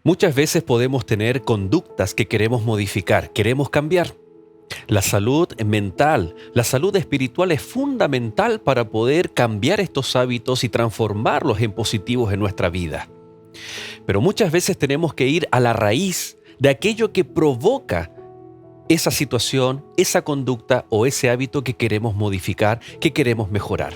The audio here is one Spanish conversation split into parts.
Muchas veces podemos tener conductas que queremos modificar, queremos cambiar. La salud mental, la salud espiritual es fundamental para poder cambiar estos hábitos y transformarlos en positivos en nuestra vida. Pero muchas veces tenemos que ir a la raíz de aquello que provoca esa situación, esa conducta o ese hábito que queremos modificar, que queremos mejorar.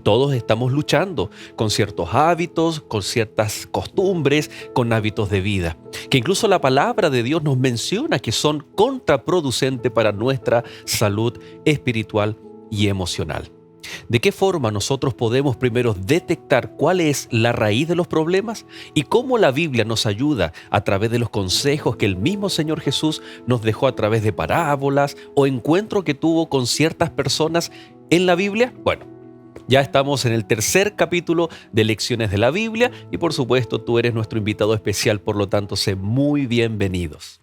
Todos estamos luchando con ciertos hábitos, con ciertas costumbres, con hábitos de vida, que incluso la palabra de Dios nos menciona que son contraproducentes para nuestra salud espiritual y emocional. ¿De qué forma nosotros podemos primero detectar cuál es la raíz de los problemas y cómo la Biblia nos ayuda a través de los consejos que el mismo Señor Jesús nos dejó a través de parábolas o encuentros que tuvo con ciertas personas en la Biblia? Bueno, ya estamos en el tercer capítulo de Lecciones de la Biblia y por supuesto tú eres nuestro invitado especial, por lo tanto sé muy bienvenidos.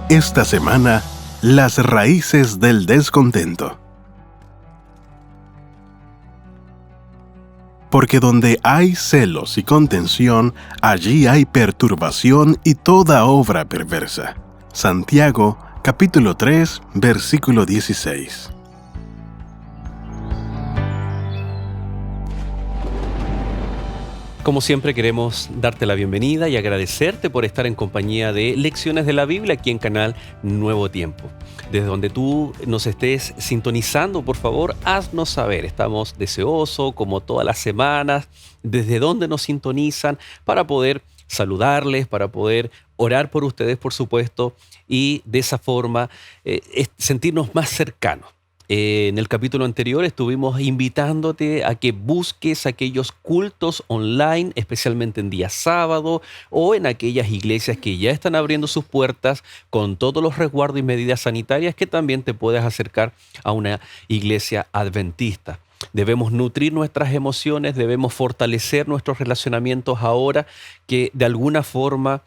Esta semana, las raíces del descontento. Porque donde hay celos y contención, allí hay perturbación y toda obra perversa. Santiago, capítulo 3, versículo 16. Como siempre queremos darte la bienvenida y agradecerte por estar en compañía de Lecciones de la Biblia aquí en Canal Nuevo Tiempo. Desde donde tú nos estés sintonizando, por favor, haznos saber. Estamos deseosos, como todas las semanas, desde donde nos sintonizan para poder saludarles, para poder orar por ustedes, por supuesto, y de esa forma sentirnos más cercanos. En el capítulo anterior estuvimos invitándote a que busques aquellos cultos online, especialmente en día sábado o en aquellas iglesias que ya están abriendo sus puertas con todos los resguardos y medidas sanitarias, que también te puedes acercar a una iglesia adventista. Debemos nutrir nuestras emociones, debemos fortalecer nuestros relacionamientos ahora que de alguna forma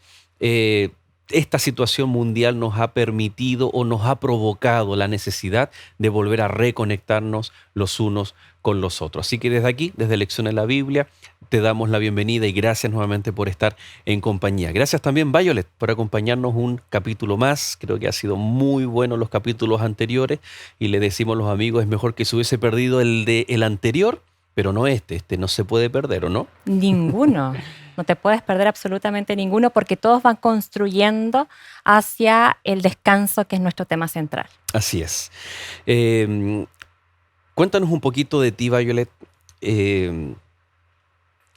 esta situación mundial nos ha permitido o nos ha provocado la necesidad de volver a reconectarnos los unos con los otros. Así que desde aquí, desde Lecciones de la Biblia, te damos la bienvenida y gracias nuevamente por estar en compañía. Gracias también, Violet, por acompañarnos un capítulo más. Creo que ha sido muy bueno los capítulos anteriores y le decimos a los amigos, es mejor que se hubiese perdido el anterior, pero no este no se puede perder, ¿o no? Ninguno. No te puedes perder absolutamente ninguno porque todos van construyendo hacia el descanso, que es nuestro tema central. Así es. Cuéntanos un poquito de ti, Violet,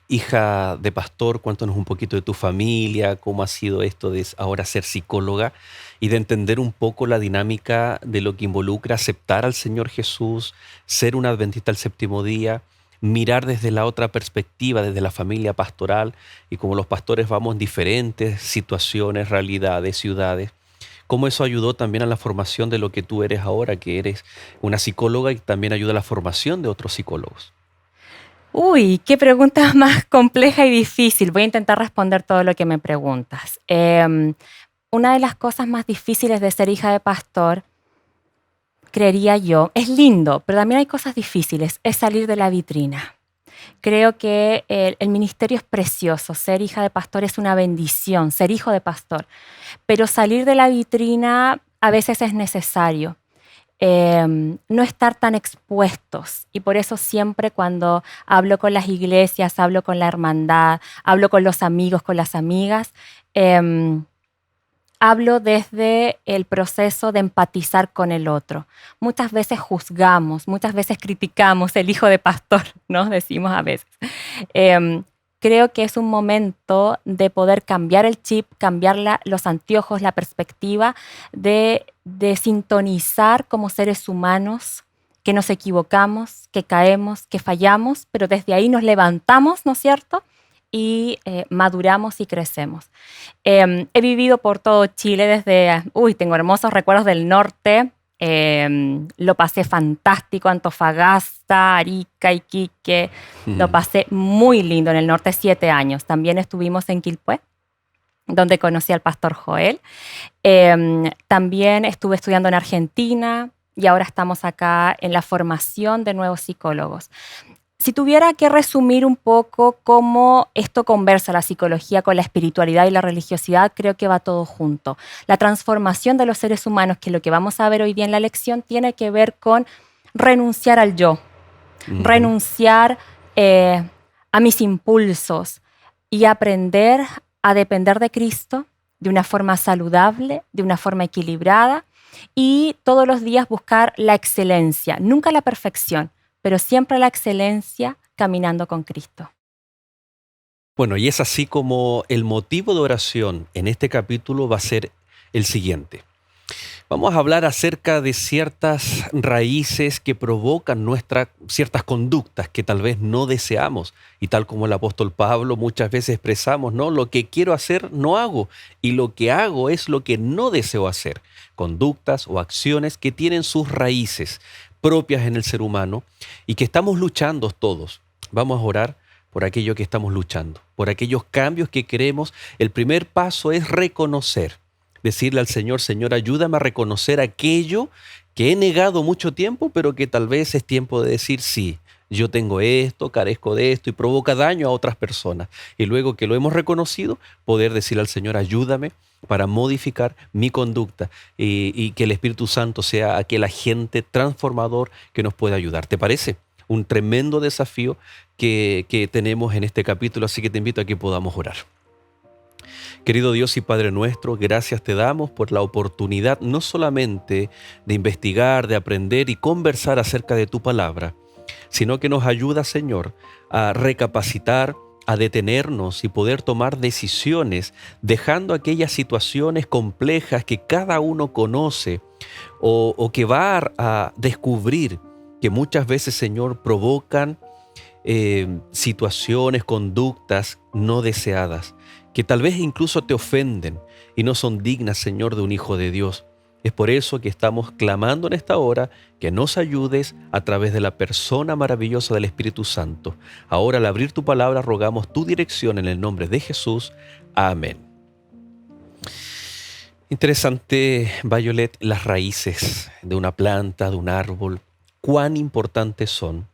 hija de pastor, cuéntanos un poquito de tu familia, cómo ha sido esto de ahora ser psicóloga y de entender un poco la dinámica de lo que involucra aceptar al Señor Jesús, ser un adventista al séptimo día, mirar desde la otra perspectiva, desde la familia pastoral, y como los pastores vamos en diferentes situaciones, realidades, ciudades, cómo eso ayudó también a la formación de lo que tú eres ahora, que eres una psicóloga y también ayuda a la formación de otros psicólogos. Uy, qué pregunta más compleja y difícil. Voy a intentar responder todo lo que me preguntas. Una de las cosas más difíciles de ser hija de pastor, creería yo, es lindo, pero también hay cosas difíciles, es salir de la vitrina. Creo que el ministerio es precioso, ser hija de pastor es una bendición, ser hijo de pastor, pero salir de la vitrina a veces es necesario. No estar tan expuestos, y por eso siempre cuando hablo con las iglesias, hablo con la hermandad, hablo con los amigos, con las amigas, hablo desde el proceso de empatizar con el otro. Muchas veces juzgamos, muchas veces criticamos el hijo de pastor, ¿no? Decimos a veces. creo que es un momento de poder cambiar el chip, cambiar los anteojos, la perspectiva, de sintonizar como seres humanos, que nos equivocamos, que caemos, que fallamos, pero desde ahí nos levantamos, ¿no es cierto? Y maduramos y crecemos. He vivido por todo Chile desde, tengo hermosos recuerdos del norte, lo pasé fantástico, Antofagasta, Arica, Iquique, lo pasé muy lindo en el norte 7 años. También estuvimos en Quilpué, donde conocí al pastor Joel. También estuve estudiando en Argentina y ahora estamos acá en la formación de nuevos psicólogos. Si tuviera que resumir un poco cómo esto conversa la psicología con la espiritualidad y la religiosidad, creo que va todo junto. La transformación de los seres humanos, que es lo que vamos a ver hoy día en la lección, tiene que ver con renunciar al yo, renunciar a mis impulsos y aprender a depender de Cristo de una forma saludable, de una forma equilibrada y todos los días buscar la excelencia, nunca la perfección, pero siempre la excelencia caminando con Cristo. Bueno, y es así como el motivo de oración en este capítulo va a ser el siguiente. Vamos a hablar acerca de ciertas raíces que provocan ciertas conductas que tal vez no deseamos. Y tal como el apóstol Pablo muchas veces expresamos, ¿no? Lo que quiero hacer no hago y lo que hago es lo que no deseo hacer. Conductas o acciones que tienen sus raíces propias en el ser humano y que estamos luchando todos. Vamos a orar por aquello que estamos luchando, por aquellos cambios que queremos. El primer paso es reconocer. Decirle al Señor, Señor, ayúdame a reconocer aquello que he negado mucho tiempo, pero que tal vez es tiempo de decir sí. Yo tengo esto, carezco de esto y provoca daño a otras personas. Y luego que lo hemos reconocido, poder decirle al Señor, ayúdame para modificar mi conducta y que el Espíritu Santo sea aquel agente transformador que nos pueda ayudar. ¿Te parece? Un tremendo desafío que tenemos en este capítulo, así que te invito a que podamos orar. Querido Dios y Padre nuestro, gracias te damos por la oportunidad no solamente de investigar, de aprender y conversar acerca de tu palabra, sino que nos ayuda, Señor, a recapacitar, a detenernos y poder tomar decisiones, dejando aquellas situaciones complejas que cada uno conoce o que va a descubrir que muchas veces, Señor, provocan situaciones, conductas no deseadas, que tal vez incluso te ofenden y no son dignas, Señor, de un hijo de Dios. Es por eso que estamos clamando en esta hora que nos ayudes a través de la persona maravillosa del Espíritu Santo. Ahora, al abrir tu palabra, rogamos tu dirección en el nombre de Jesús. Amén. Interesante, Violet, las raíces de una planta, de un árbol, cuán importantes son.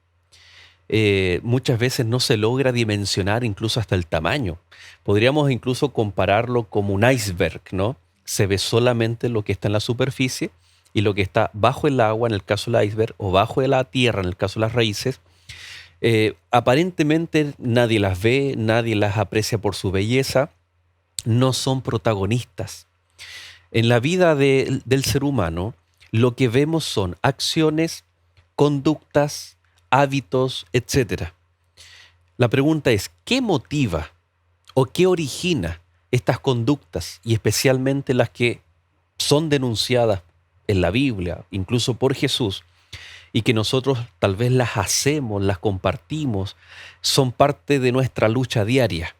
Muchas veces no se logra dimensionar incluso hasta el tamaño. Podríamos incluso compararlo como un iceberg, ¿no? Se ve solamente lo que está en la superficie y lo que está bajo el agua, en el caso del iceberg, o bajo de la tierra, en el caso de las raíces. Aparentemente nadie las ve, nadie las aprecia por su belleza, no son protagonistas. En la vida del ser humano, lo que vemos son acciones, conductas, hábitos, etc. La pregunta es, ¿qué motiva o qué origina estas conductas y especialmente las que son denunciadas en la Biblia, incluso por Jesús, y que nosotros tal vez las hacemos, las compartimos, son parte de nuestra lucha diaria?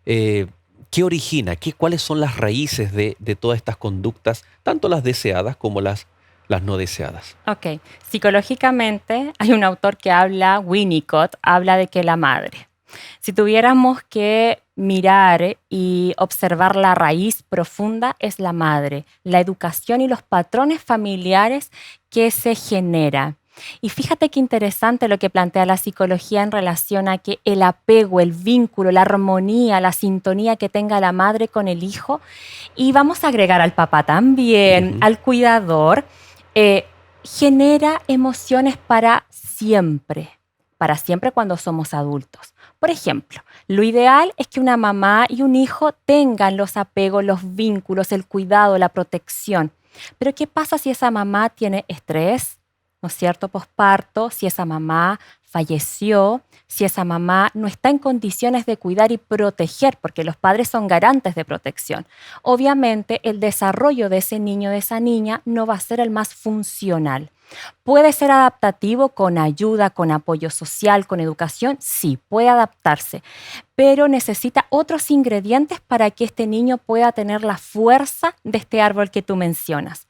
¿Qué origina? ¿Cuáles son las raíces de todas estas conductas, tanto las deseadas como las no deseadas? Ok, psicológicamente hay un autor que habla, Winnicott, habla de que la madre. Si tuviéramos que mirar y observar la raíz profunda, es la madre, la educación y los patrones familiares que se generan. Y fíjate qué interesante lo que plantea la psicología en relación a que el apego, el vínculo, la armonía, la sintonía que tenga la madre con el hijo, y vamos a agregar al papá también, al cuidador, genera emociones para siempre cuando somos adultos. Por ejemplo, lo ideal es que una mamá y un hijo tengan los apegos, los vínculos, el cuidado, la protección. Pero ¿qué pasa si esa mamá tiene estrés, ¿no es cierto?, posparto, si esa mamá falleció, si esa mamá no está en condiciones de cuidar y proteger, porque los padres son garantes de protección, obviamente el desarrollo de ese niño, de esa niña, no va a ser el más funcional. ¿Puede ser adaptativo con ayuda, con apoyo social, con educación? Sí, puede adaptarse, pero necesita otros ingredientes para que este niño pueda tener la fuerza de este árbol que tú mencionas.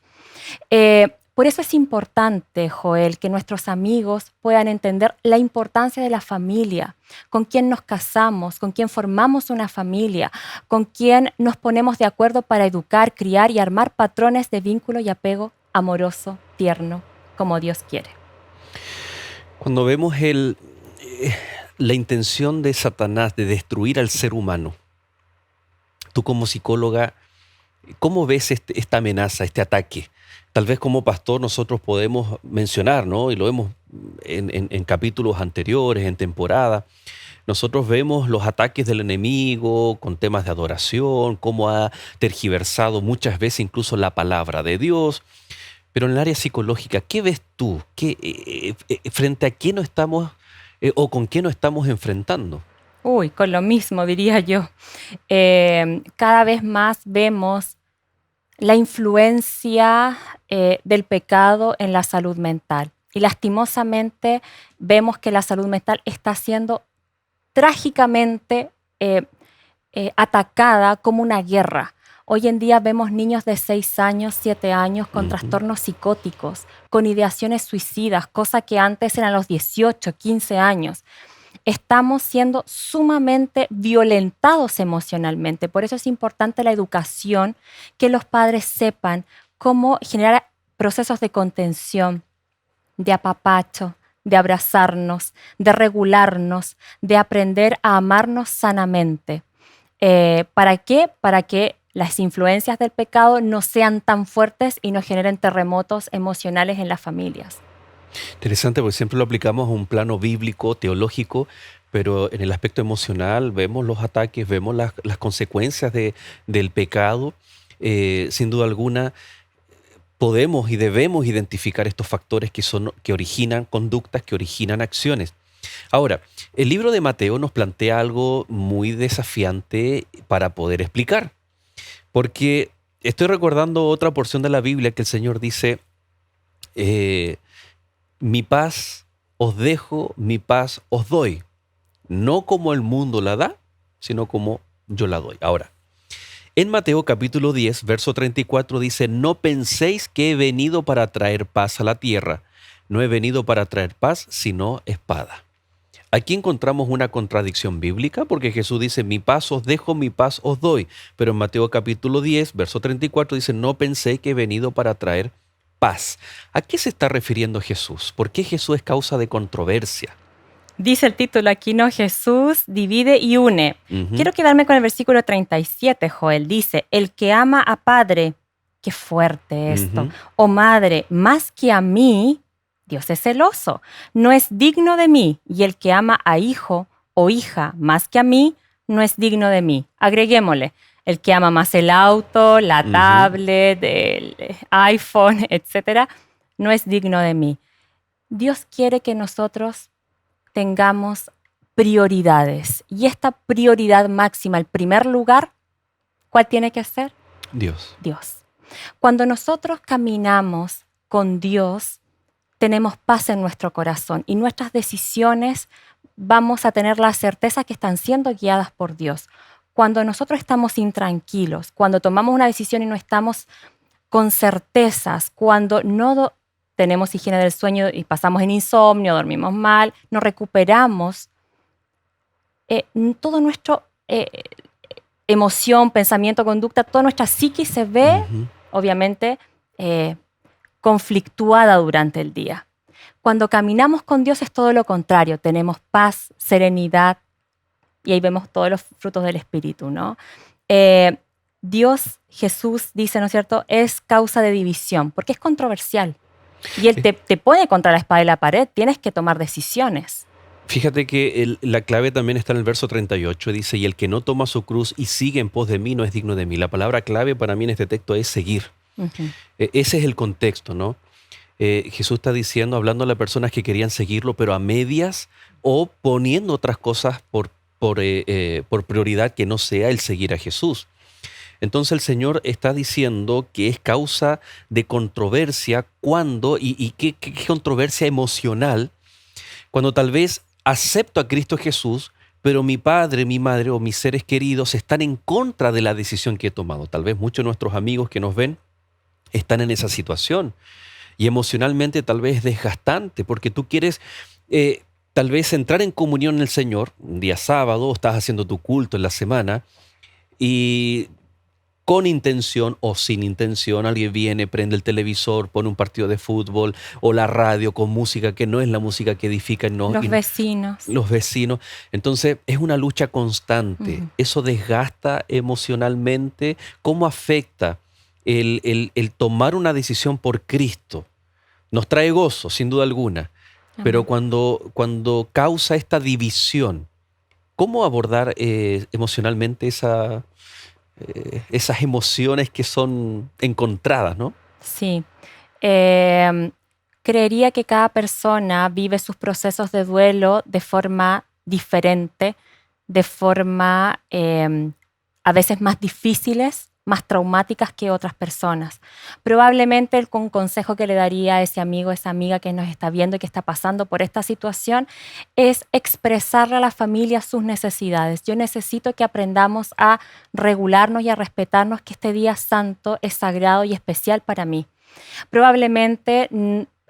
Por eso es importante, Joel, que nuestros amigos puedan entender la importancia de la familia, con quién nos casamos, con quién formamos una familia, con quién nos ponemos de acuerdo para educar, criar y armar patrones de vínculo y apego amoroso, tierno, como Dios quiere. Cuando vemos la intención de Satanás de destruir al ser humano, tú como psicóloga, ¿cómo ves esta amenaza, este ataque? Tal vez como pastor nosotros podemos mencionar, ¿no? Y lo vemos en capítulos anteriores, en temporada. Nosotros vemos los ataques del enemigo con temas de adoración, cómo ha tergiversado muchas veces incluso la palabra de Dios. Pero en el área psicológica, ¿qué ves tú? ¿Frente a qué no estamos o con qué no estamos enfrentando? Uy, con lo mismo diría yo. Cada vez más vemos la influencia del pecado en la salud mental. Y lastimosamente vemos que la salud mental está siendo trágicamente atacada como una guerra. Hoy en día vemos niños de 6 años, 7 años con trastornos psicóticos, con ideaciones suicidas, cosa que antes eran los 18, 15 años. Estamos siendo sumamente violentados emocionalmente. Por eso es importante la educación, que los padres sepan cómo generar procesos de contención, de apapacho, de abrazarnos, de regularnos, de aprender a amarnos sanamente. ¿Para qué? Para que las influencias del pecado no sean tan fuertes y no generen terremotos emocionales en las familias. Interesante, porque siempre lo aplicamos a un plano bíblico, teológico, pero en el aspecto emocional vemos los ataques, vemos las consecuencias del pecado. Sin duda alguna, podemos y debemos identificar estos factores que originan conductas, que originan acciones. Ahora, el libro de Mateo nos plantea algo muy desafiante para poder explicar, porque estoy recordando otra porción de la Biblia que el Señor dice, mi paz os dejo, mi paz os doy, no como el mundo la da, sino como yo la doy. Ahora, en Mateo capítulo 10, verso 34 dice, no penséis que he venido para traer paz a la tierra, no he venido para traer paz, sino espada. Aquí encontramos una contradicción bíblica porque Jesús dice, mi paz os dejo, mi paz os doy. Pero en Mateo capítulo 10, verso 34 dice, no pensé que he venido para traer paz. ¿A qué se está refiriendo Jesús? ¿Por qué Jesús es causa de controversia? Dice el título aquí, ¿no? Jesús divide y une. Quiero quedarme con el versículo 37, Joel. Dice, el que ama a padre, qué fuerte esto, o madre, más que a mí, Dios es celoso, no es digno de mí, y el que ama a hijo o hija más que a mí, no es digno de mí. Agreguémosle, el que ama más el auto, la tablet, el iPhone, etcétera, no es digno de mí. Dios quiere que nosotros tengamos prioridades, y esta prioridad máxima, el primer lugar, ¿cuál tiene que ser? Dios. Dios. Cuando nosotros caminamos con Dios, tenemos paz en nuestro corazón y nuestras decisiones vamos a tener la certeza que están siendo guiadas por Dios. Cuando nosotros estamos intranquilos, cuando tomamos una decisión y no estamos con certezas, cuando no tenemos higiene del sueño y pasamos en insomnio, dormimos mal, no recuperamos, todo nuestro emoción, pensamiento, conducta, toda nuestra psique se ve, obviamente, conflictuada durante el día. Cuando caminamos con Dios es todo lo contrario, tenemos paz, serenidad, y ahí vemos todos los frutos del Espíritu, ¿no? Dios, Jesús dice, ¿no es cierto?, es causa de división, porque es controversial. Y Él te pone contra la espada y la pared, tienes que tomar decisiones. Fíjate que la clave también está en el verso 38, dice, y el que no toma su cruz y sigue en pos de mí no es digno de mí. La palabra clave para mí en este texto es seguir. Ese es el contexto, ¿no? Jesús está diciendo, hablando a las personas que querían seguirlo, pero a medias o poniendo otras cosas por prioridad que no sea el seguir a Jesús. Entonces el Señor está diciendo que es causa de controversia cuando, y qué controversia emocional, cuando tal vez acepto a Cristo Jesús, pero mi padre, mi madre o mis seres queridos están en contra de la decisión que he tomado. Tal vez muchos de nuestros amigos que nos ven están en esa situación. Y emocionalmente tal vez es desgastante, porque tú quieres tal vez entrar en comunión en el Señor, un día sábado, estás haciendo tu culto en la semana, y con intención o sin intención, alguien viene, prende el televisor, pone un partido de fútbol o la radio con música que no es la música que edifica Los vecinos. los vecinos. Entonces es una lucha constante. Ujú. Eso desgasta emocionalmente. ¿Cómo afecta el tomar una decisión por Cristo? Nos trae gozo, sin duda alguna, pero Amén. cuando causa esta división, ¿cómo abordar emocionalmente esas emociones que son encontradas, ¿no? Sí. Em, Creería que cada persona vive sus procesos de duelo de forma diferente, de forma a veces más difíciles, más traumáticas que otras personas. Probablemente un consejo que le daría a ese amigo, esa amiga que nos está viendo y que está pasando por esta situación es expresarle a la familia sus necesidades. Yo necesito que aprendamos a regularnos y a respetarnos, que este día santo es sagrado y especial para mí. Probablemente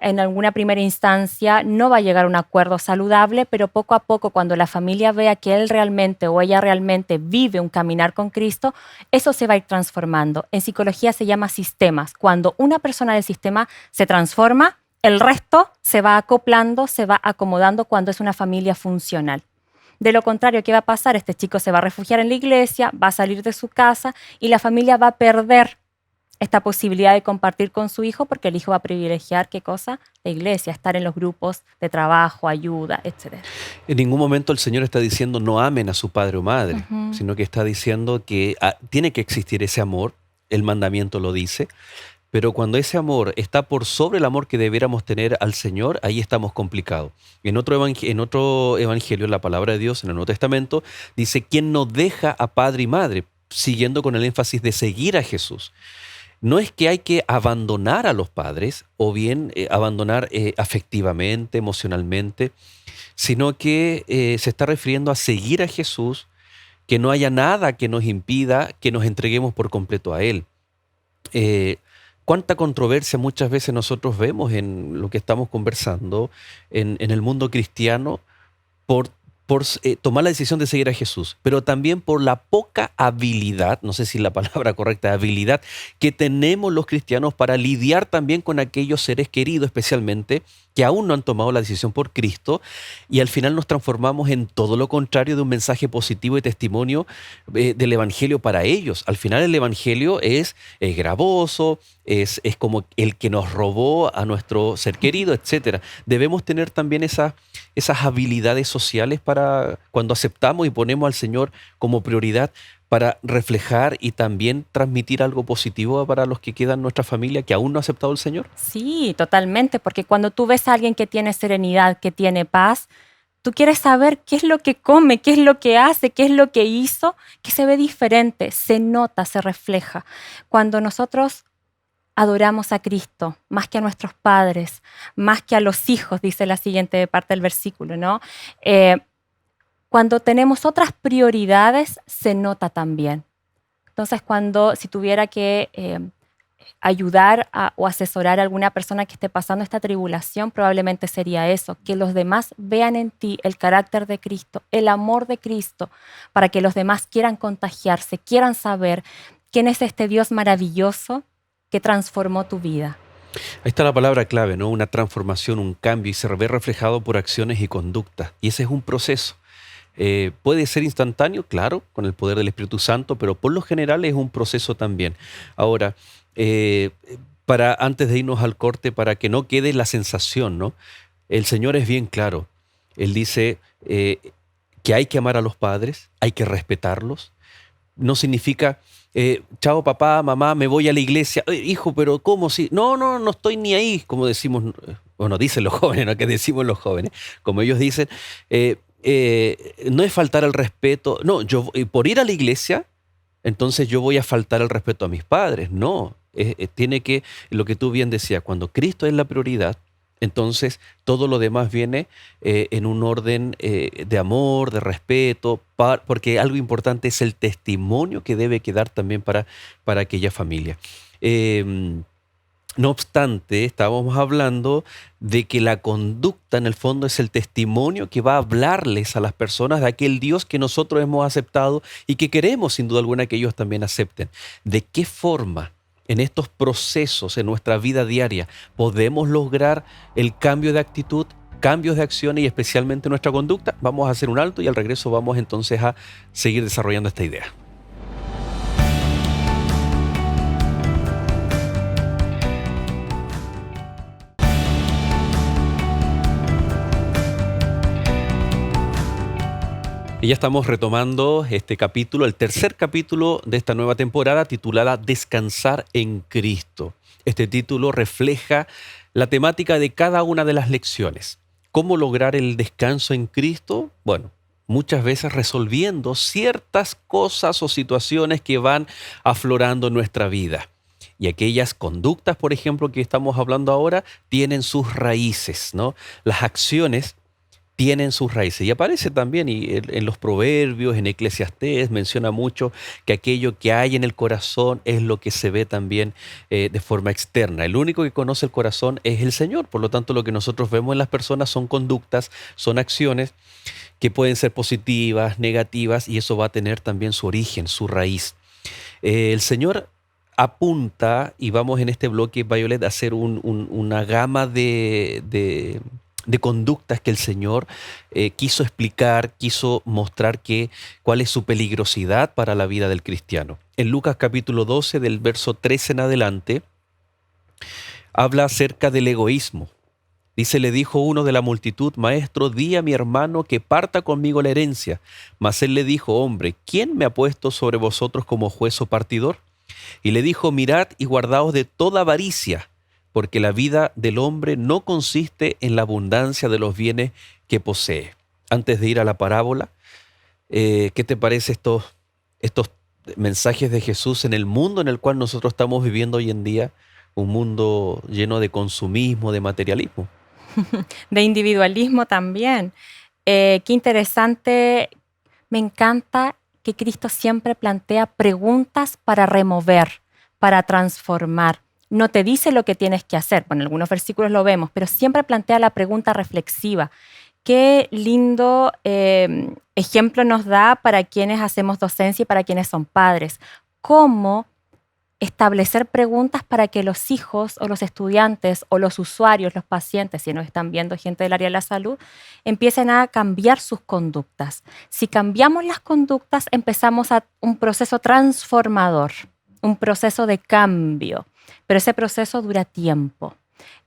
en alguna primera instancia no va a llegar a un acuerdo saludable, pero poco a poco, cuando la familia vea que él realmente o ella realmente vive un caminar con Cristo, eso se va a ir transformando. En psicología se llama sistemas. Cuando una persona del sistema se transforma, el resto se va acoplando, se va acomodando cuando es una familia funcional. De lo contrario, ¿qué va a pasar? Este chico se va a refugiar en la iglesia, va a salir de su casa y la familia va a perder esta posibilidad de compartir con su hijo, porque el hijo va a privilegiar, ¿qué cosa? La iglesia, estar en los grupos de trabajo, ayuda, etc. En ningún momento el Señor está diciendo no amen a su padre o madre, Ujú. sino que está diciendo que tiene que existir ese amor, el mandamiento lo dice, pero cuando ese amor está por sobre el amor que debiéramos tener al Señor, ahí estamos complicados. En otro evangelio, en la palabra de Dios, en el Nuevo Testamento, dice, ¿quién no deja a padre y madre? Siguiendo con el énfasis de seguir a Jesús. No es que hay que abandonar a los padres o bien abandonar afectivamente, emocionalmente, sino que se está refiriendo a seguir a Jesús, que no haya nada que nos impida que nos entreguemos por completo a Él. Eh, ¿Cuánta controversia muchas veces nosotros vemos en lo que estamos conversando en el mundo cristiano por, por tomar la decisión de seguir a Jesús, pero también por la poca habilidad, no sé si la palabra correcta es habilidad, que tenemos los cristianos para lidiar también con aquellos seres queridos, especialmente, que aún no han tomado la decisión por Cristo, y al final nos transformamos en todo lo contrario de un mensaje positivo y testimonio del Evangelio para ellos. Al final el Evangelio es gravoso, es como el que nos robó a nuestro ser querido, etcétera. Debemos tener también esas habilidades sociales para cuando aceptamos y ponemos al Señor como prioridad para reflejar y también transmitir algo positivo para los que quedan en nuestra familia que aún no ha aceptado al Señor. Sí, totalmente, porque cuando tú ves a alguien que tiene serenidad, que tiene paz, tú quieres saber qué es lo que come, qué es lo que hace, qué es lo que hizo, que se ve diferente, se nota, se refleja. Cuando nosotros adoramos a Cristo más que a nuestros padres, más que a los hijos, dice la siguiente parte del versículo, ¿no? Cuando tenemos otras prioridades, se nota también. Entonces, si tuviera que ayudar o asesorar a alguna persona que esté pasando esta tribulación, probablemente sería eso, que los demás vean en ti el carácter de Cristo, el amor de Cristo, para que los demás quieran contagiarse, quieran saber quién es este Dios maravilloso que transformó tu vida. Ahí está la palabra clave, ¿no? Una transformación, un cambio, y se ve reflejado por acciones y conductas. Y ese es un proceso. Puede ser instantáneo, claro, con el poder del Espíritu Santo, pero por lo general es un proceso también. Ahora, antes de irnos al corte, para que no quede la sensación, ¿no? El Señor es bien claro. Él dice que hay que amar a los padres, hay que respetarlos, No significa, chao papá, mamá, me voy a la iglesia. Hijo, pero ¿cómo si? No, no, no estoy ni ahí, como decimos, bueno, dicen los jóvenes, ¿no? Que decimos los jóvenes, como ellos dicen, no es faltar al respeto. No, yo por ir a la iglesia, entonces yo voy a faltar el respeto a mis padres. No, tiene que, lo que tú bien decías, cuando Cristo es la prioridad, entonces todo lo demás viene en un orden de amor, de respeto, porque algo importante es el testimonio que debe quedar también para aquella familia. Eh, no obstante, estábamos hablando de que la conducta en el fondo es el testimonio que va a hablarles a las personas de aquel Dios que nosotros hemos aceptado y que queremos sin duda alguna que ellos también acepten. ¿De qué forma en estos procesos, en nuestra vida diaria, podemos lograr el cambio de actitud, cambios de acciones y especialmente nuestra conducta? Vamos a hacer un alto y al regreso vamos entonces a seguir desarrollando esta idea. Y ya estamos retomando este capítulo, el tercer capítulo de esta nueva temporada titulada Descansar en Cristo. Este título refleja la temática de cada una de las lecciones. ¿Cómo lograr el descanso en Cristo? Bueno, muchas veces resolviendo ciertas cosas o situaciones que van aflorando en nuestra vida. Y aquellas conductas, por ejemplo, que estamos hablando ahora, tienen sus raíces, ¿no? Las acciones tienen sus raíces. Y aparece también en los proverbios, en Eclesiastés, menciona mucho que aquello que hay en el corazón es lo que se ve también de forma externa. El único que conoce el corazón es el Señor. Por lo tanto, lo que nosotros vemos en las personas son conductas, son acciones que pueden ser positivas, negativas, y eso va a tener también su origen, su raíz. El Señor apunta, y vamos en este bloque, Violet, a hacer una gama de conductas que el Señor quiso explicar, quiso mostrar cuál es su peligrosidad para la vida del cristiano. En Lucas capítulo 12, del verso 13 en adelante, habla acerca del egoísmo. Dice, le dijo uno de la multitud, maestro, di a mi hermano que parta conmigo la herencia. Mas él le dijo, hombre, ¿quién me ha puesto sobre vosotros como juez o partidor? Y le dijo, mirad y guardaos de toda avaricia, porque la vida del hombre no consiste en la abundancia de los bienes que posee. Antes de ir a la parábola, ¿qué te parece estos mensajes de Jesús en el mundo en el cual nosotros estamos viviendo hoy en día? Un mundo lleno de consumismo, de materialismo. De individualismo también. Qué interesante. Me encanta que Cristo siempre plantea preguntas para remover, para transformar. No te dice lo que tienes que hacer. Bueno, en algunos versículos lo vemos, pero siempre plantea la pregunta reflexiva. Qué lindo ejemplo nos da para quienes hacemos docencia y para quienes son padres. Cómo establecer preguntas para que los hijos o los estudiantes o los usuarios, los pacientes, si nos están viendo gente del área de la salud, empiecen a cambiar sus conductas. Si cambiamos las conductas, empezamos a un proceso transformador, un proceso de cambio, pero ese proceso dura tiempo.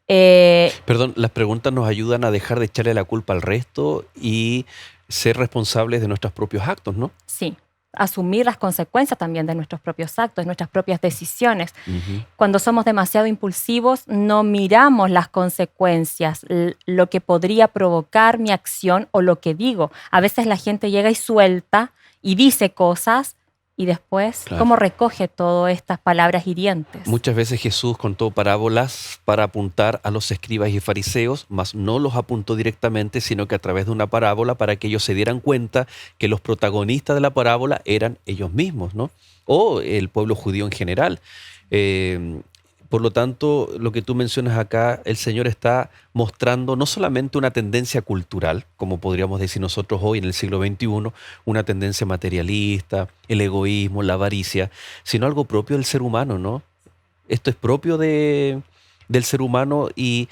Perdón, las preguntas nos ayudan a dejar de echarle la culpa al resto y ser responsables de nuestros propios actos, ¿no? Sí. Asumir las consecuencias también de nuestros propios actos, de nuestras propias decisiones. Uh-huh. Cuando somos demasiado impulsivos, no miramos las consecuencias, lo que podría provocar mi acción o lo que digo. A veces la gente llega y suelta y dice cosas y después, claro, ¿cómo recoge todas estas palabras hirientes? Muchas veces Jesús contó parábolas para apuntar a los escribas y fariseos, mas no los apuntó directamente, sino que a través de una parábola para que ellos se dieran cuenta que los protagonistas de la parábola eran ellos mismos, ¿no? O el pueblo judío en general. Por lo tanto, lo que tú mencionas acá, el Señor está mostrando no solamente una tendencia cultural, como podríamos decir nosotros hoy en el siglo XXI, una tendencia materialista, el egoísmo, la avaricia, sino algo propio del ser humano, ¿no? Esto es propio del ser humano y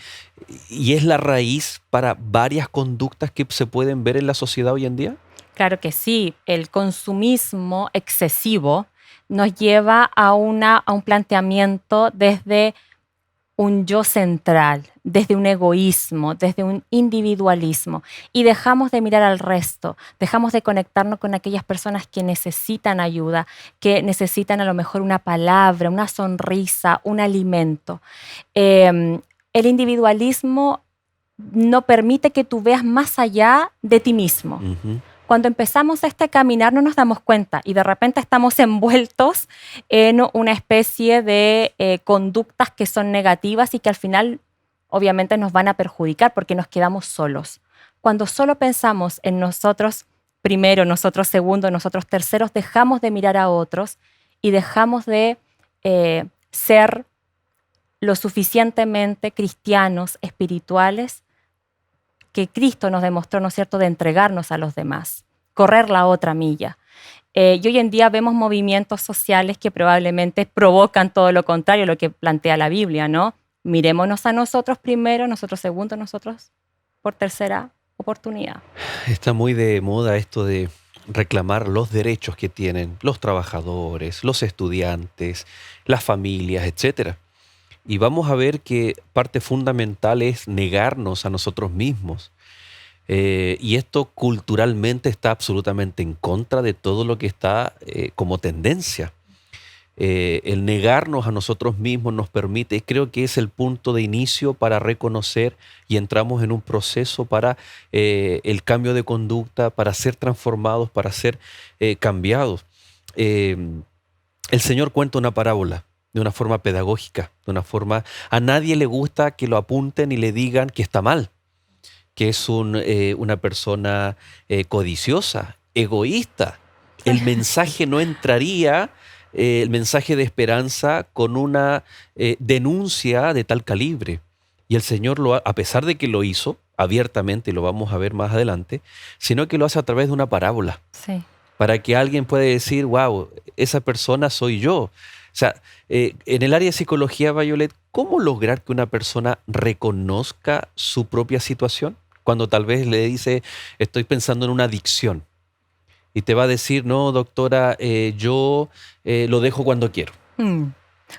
es la raíz para varias conductas que se pueden ver en la sociedad hoy en día. Claro que sí, el consumismo excesivo nos lleva a un planteamiento desde un yo central, desde un egoísmo, desde un individualismo, y dejamos de mirar al resto, dejamos de conectarnos con aquellas personas que necesitan ayuda, que necesitan a lo mejor una palabra, una sonrisa, un alimento. El individualismo no permite que tú veas más allá de ti mismo. Ujú. Cuando empezamos este caminar no nos damos cuenta y de repente estamos envueltos en una especie de conductas que son negativas y que al final obviamente nos van a perjudicar porque nos quedamos solos. Cuando solo pensamos en nosotros primero, nosotros segundo, nosotros terceros, dejamos de mirar a otros y dejamos de ser lo suficientemente cristianos, espirituales, que Cristo nos demostró, ¿no es cierto?, de entregarnos a los demás, correr la otra milla. Y hoy en día vemos movimientos sociales que probablemente provocan todo lo contrario, lo que plantea la Biblia, ¿no? Mirémonos a nosotros primero, nosotros segundo, nosotros por tercera oportunidad. Está muy de moda esto de reclamar los derechos que tienen los trabajadores, los estudiantes, las familias, etcétera. Y vamos a ver que parte fundamental es negarnos a nosotros mismos. Y esto culturalmente está absolutamente en contra de todo lo que está como tendencia. El negarnos a nosotros mismos nos permite, creo que es el punto de inicio para reconocer y entramos en un proceso para el cambio de conducta, para ser transformados, para ser cambiados. El Señor cuenta una parábola de una forma pedagógica, de una forma... A nadie le gusta que lo apunten y le digan que está mal, que es una persona codiciosa, egoísta. El mensaje no entraría, el mensaje de esperanza, con una denuncia de tal calibre. Y el Señor, a pesar de que lo hizo abiertamente, y lo vamos a ver más adelante, sino que lo hace a través de una parábola, Sí. para que alguien pueda decir, wow, esa persona soy yo. O sea, en el área de psicología, Violet, ¿cómo lograr que una persona reconozca su propia situación? Cuando tal vez le dice, estoy pensando en una adicción, y te va a decir, no, doctora, yo lo dejo cuando quiero. Mm.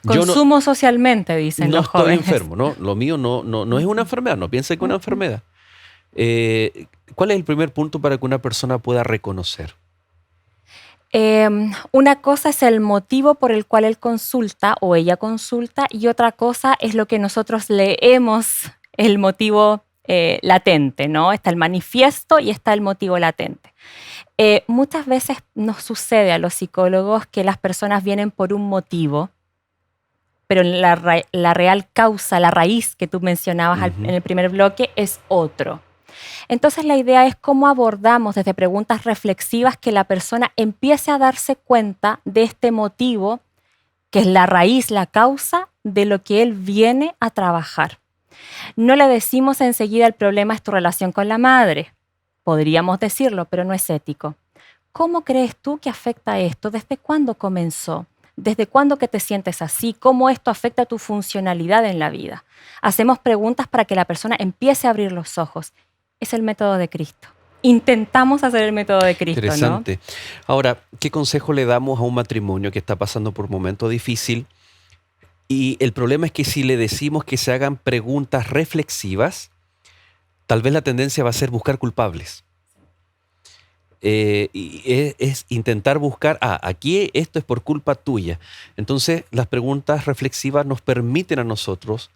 Yo Consumo socialmente, dicen no los estoy jóvenes. enfermo, ¿no? Lo mío no es una enfermedad, no piense que es una enfermedad. ¿Cuál es el primer punto para que una persona pueda reconocer? Una cosa es el motivo por el cual él consulta o ella consulta y otra cosa es lo que nosotros leemos, el motivo latente, ¿no? Está el manifiesto y está el motivo latente. Muchas veces nos sucede a los psicólogos que las personas vienen por un motivo, pero la real causa, la raíz que tú mencionabas en el primer bloque es otro. Entonces la idea es cómo abordamos desde preguntas reflexivas que la persona empiece a darse cuenta de este motivo, que es la raíz, la causa de lo que él viene a trabajar. No le decimos enseguida el problema es tu relación con la madre. Podríamos decirlo, pero no es ético. ¿Cómo crees tú que afecta esto? ¿Desde cuándo comenzó? ¿Desde cuándo que te sientes así? ¿Cómo esto afecta tu funcionalidad en la vida? Hacemos preguntas para que la persona empiece a abrir los ojos. Es el método de Cristo. Intentamos hacer el método de Cristo, Interesante. ¿no? Ahora, ¿qué consejo le damos a un matrimonio que está pasando por un momento difícil? Y el problema es que si le decimos que se hagan preguntas reflexivas, tal vez la tendencia va a ser buscar culpables. Y es intentar buscar, aquí esto es por culpa tuya. Entonces, las preguntas reflexivas nos permiten a nosotros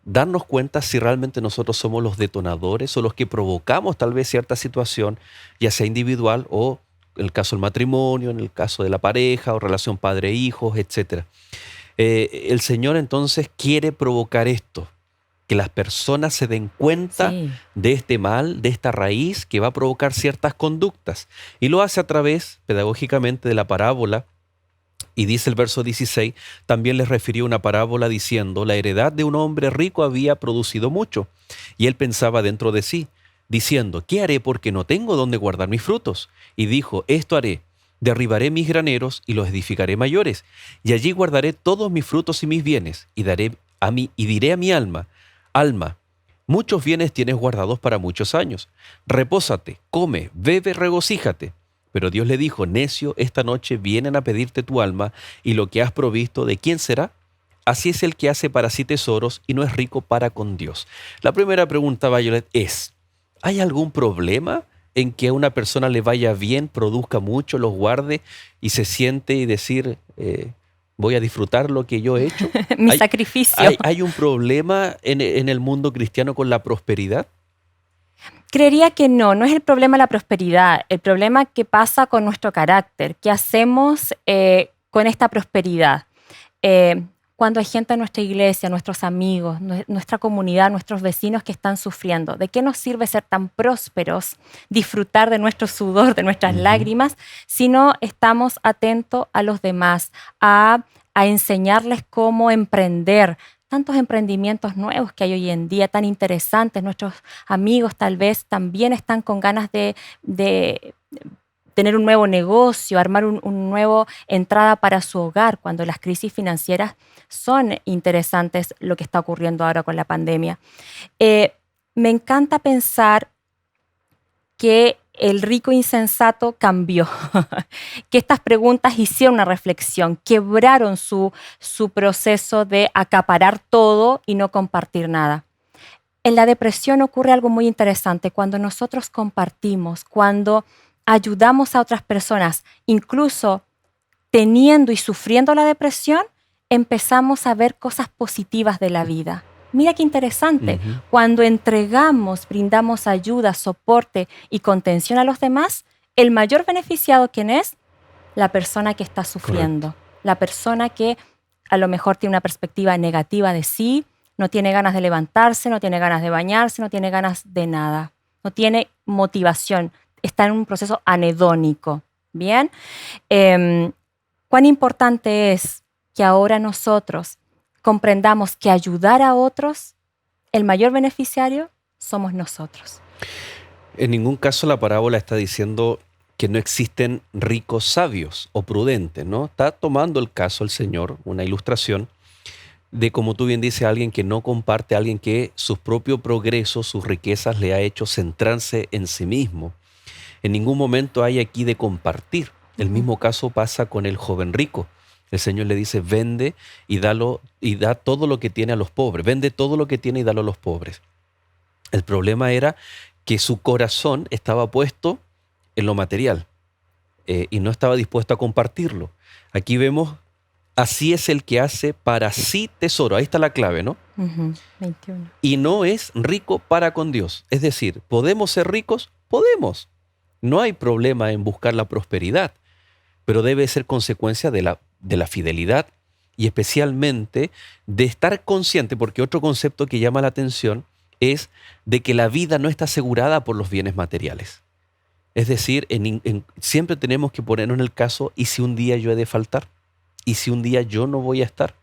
darnos cuenta si realmente nosotros somos los detonadores o los que provocamos tal vez cierta situación, ya sea individual o en el caso del matrimonio, en el caso de la pareja o relación padre-hijos, etc. El Señor entonces quiere provocar esto, que las personas se den cuenta de este mal, de esta raíz que va a provocar ciertas conductas. Y lo hace a través, pedagógicamente, de la parábola. Y dice el verso 16, también les refirió una parábola diciendo, la heredad de un hombre rico había producido mucho. Y él pensaba dentro de sí, diciendo, ¿qué haré porque no tengo dónde guardar mis frutos? Y dijo, esto haré, derribaré mis graneros y los edificaré mayores, y allí guardaré todos mis frutos y mis bienes, y diré a mi alma, alma, muchos bienes tienes guardados para muchos años. Repósate, come, bebe, regocíjate. Pero Dios le dijo, necio, esta noche vienen a pedirte tu alma, y lo que has provisto, ¿de quién será? así es el que hace para sí tesoros y no es rico para con Dios. La primera pregunta, Violet, es, ¿hay algún problema en que a una persona le vaya bien, produzca mucho, los guarde y se siente y decir, voy a disfrutar lo que yo he hecho? Mi ¿Hay, sacrificio. hay un problema en el mundo cristiano con la prosperidad? Creería que no es el problema la prosperidad, el problema que pasa con nuestro carácter, qué hacemos con esta prosperidad. Cuando hay gente en nuestra iglesia, nuestros amigos, nuestra comunidad, nuestros vecinos que están sufriendo, ¿de qué nos sirve ser tan prósperos, disfrutar de nuestro sudor, de nuestras lágrimas, si no estamos atentos a los demás, a enseñarles cómo emprender? Tantos emprendimientos nuevos que hay hoy en día, tan interesantes. Nuestros amigos tal vez también están con ganas de tener un nuevo negocio, armar un nuevo entrada para su hogar, cuando las crisis financieras son interesantes, lo que está ocurriendo ahora con la pandemia. Me encanta pensar que el rico insensato cambió, que estas preguntas hicieron una reflexión, quebraron su proceso de acaparar todo y no compartir nada. En la depresión ocurre algo muy interesante. Cuando nosotros compartimos, cuando ayudamos a otras personas, incluso teniendo y sufriendo la depresión, empezamos a ver cosas positivas de la vida. Mira qué interesante. Cuando entregamos, brindamos ayuda, soporte y contención a los demás, el mayor beneficiado, ¿quién es? La persona que está sufriendo. Correcto. La persona que a lo mejor tiene una perspectiva negativa de sí, no tiene ganas de levantarse, no tiene ganas de bañarse, no tiene ganas de nada. No tiene motivación. Está en un proceso anhedónico. ¿Bien? ¿Cuán importante es que ahora nosotros comprendamos que ayudar a otros, el mayor beneficiario somos nosotros? En ningún caso la parábola está diciendo que no existen ricos sabios o prudentes, ¿no? Está tomando el caso el Señor, una ilustración de, como tú bien dices, alguien que no comparte, alguien que sus propios progresos, sus riquezas le ha hecho centrarse en sí mismo. En ningún momento hay aquí de compartir. El mismo caso pasa con el joven rico. El Señor le dice, vende y da todo lo que tiene a los pobres. Vende todo lo que tiene y dalo a los pobres. El problema era que su corazón estaba puesto en lo material y no estaba dispuesto a compartirlo. Aquí vemos, así es el que hace para sí tesoro. Ahí está la clave, ¿no? 21. Y no es rico para con Dios. Es decir, ¿podemos ser ricos? Podemos. No hay problema en buscar la prosperidad, pero debe ser consecuencia de la fidelidad y especialmente de estar consciente, porque otro concepto que llama la atención es de que la vida no está asegurada por los bienes materiales. Es decir, siempre tenemos que ponernos en el caso, ¿y si un día yo he de faltar? ¿Y si un día yo no voy a estar?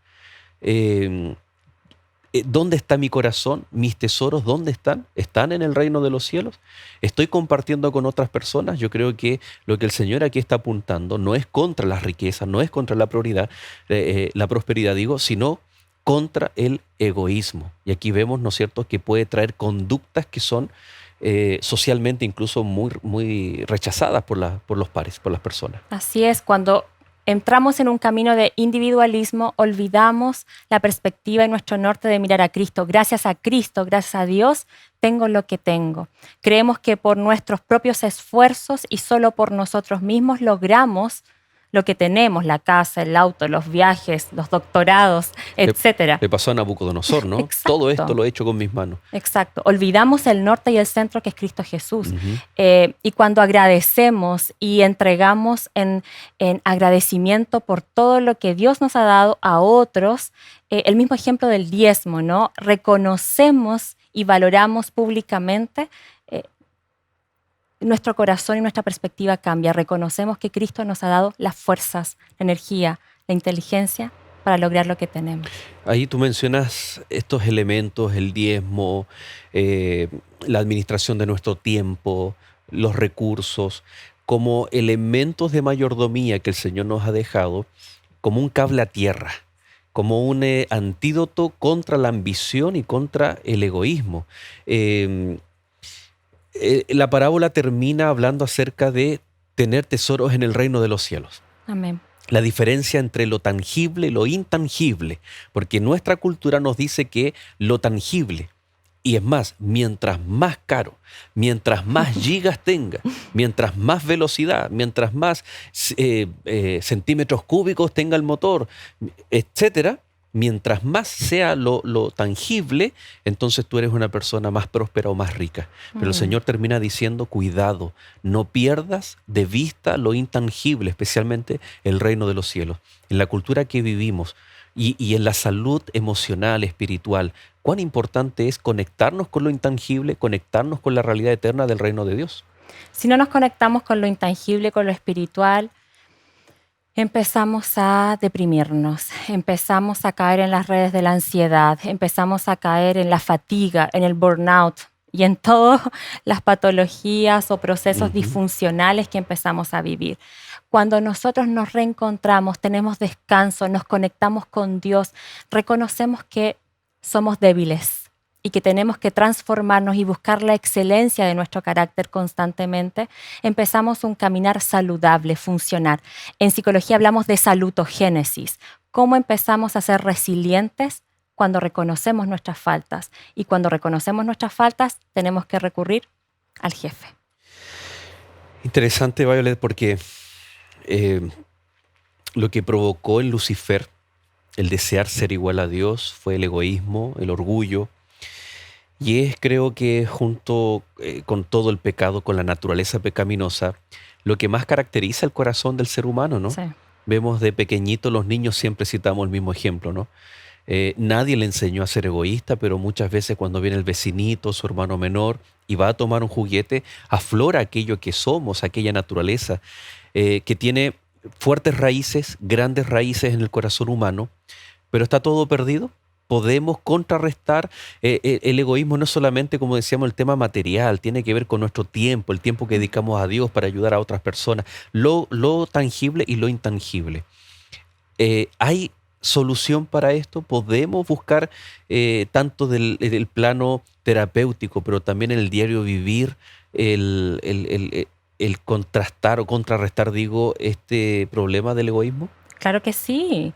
¿Dónde está mi corazón? ¿Mis tesoros dónde están? ¿Están en el reino de los cielos? ¿Estoy compartiendo con otras personas? Yo creo que lo que el Señor aquí está apuntando no es contra las riquezas, no es contra la prosperidad, sino contra el egoísmo. Y aquí vemos, ¿no es cierto?, que puede traer conductas que son socialmente incluso muy, muy rechazadas por los pares, por las personas. Así es, cuando entramos en un camino de individualismo, olvidamos la perspectiva y nuestro norte de mirar a Cristo. Gracias a Cristo, gracias a Dios, tengo lo que tengo. Creemos que por nuestros propios esfuerzos y solo por nosotros mismos logramos lo que tenemos, la casa, el auto, los viajes, los doctorados, etc. Le pasó a Nabucodonosor, ¿no? Exacto. Todo esto lo he hecho con mis manos. Exacto. Olvidamos el norte y el centro que es Cristo Jesús. Y cuando agradecemos y entregamos en agradecimiento por todo lo que Dios nos ha dado a otros, el mismo ejemplo del diezmo, ¿no? Reconocemos y valoramos públicamente, nuestro corazón y nuestra perspectiva cambia. Reconocemos que Cristo nos ha dado las fuerzas, la energía, la inteligencia para lograr lo que tenemos. Ahí tú mencionas estos elementos, el diezmo, la administración de nuestro tiempo, los recursos, como elementos de mayordomía que el Señor nos ha dejado, como un cable a tierra, como un antídoto contra la ambición y contra el egoísmo. La parábola termina hablando acerca de tener tesoros en el reino de los cielos. Amén. la diferencia entre lo tangible y lo intangible, porque nuestra cultura nos dice que lo tangible, y es más, mientras más caro, mientras más gigas tenga, mientras más velocidad, mientras más centímetros cúbicos tenga el motor, etcétera, mientras más sea lo tangible, entonces tú eres una persona más próspera o más rica. Pero el Señor termina diciendo, cuidado, no pierdas de vista lo intangible, especialmente el reino de los cielos. En la cultura que vivimos y en la salud emocional, espiritual, cuán importante es conectarnos con lo intangible, conectarnos con la realidad eterna del reino de Dios. Si no nos conectamos con lo intangible, con lo espiritual, empezamos a deprimirnos, empezamos a caer en las redes de la ansiedad, empezamos a caer en la fatiga, en el burnout y en todas las patologías o procesos disfuncionales que empezamos a vivir. Cuando nosotros nos reencontramos, tenemos descanso, nos conectamos con Dios, reconocemos que somos débiles y que tenemos que transformarnos y buscar la excelencia de nuestro carácter constantemente, empezamos un caminar saludable, funcional. En psicología hablamos de salutogénesis. ¿Cómo empezamos a ser resilientes cuando reconocemos nuestras faltas? Y cuando reconocemos nuestras faltas, tenemos que recurrir al jefe. Interesante, Violet, porque lo que provocó en Lucifer el desear ser igual a Dios fue el egoísmo, el orgullo. Y creo que junto con todo el pecado, con la naturaleza pecaminosa, lo que más caracteriza el corazón del ser humano, ¿no? Sí. Vemos de pequeñito, los niños siempre citamos el mismo ejemplo, ¿no? Nadie le enseñó a ser egoísta, pero muchas veces cuando viene el vecinito, su hermano menor, y va a tomar un juguete, aflora aquello que somos, aquella naturaleza que tiene fuertes raíces, grandes raíces en el corazón humano, pero está todo perdido. Podemos contrarrestar el egoísmo, no solamente, como decíamos, el tema material, tiene que ver con nuestro tiempo, el tiempo que dedicamos a Dios para ayudar a otras personas, lo tangible y lo intangible. ¿Hay solución para esto? Podemos buscar tanto del plano terapéutico, pero también en el diario vivir, el contrastar o contrarrestar, este problema del egoísmo. Claro que sí.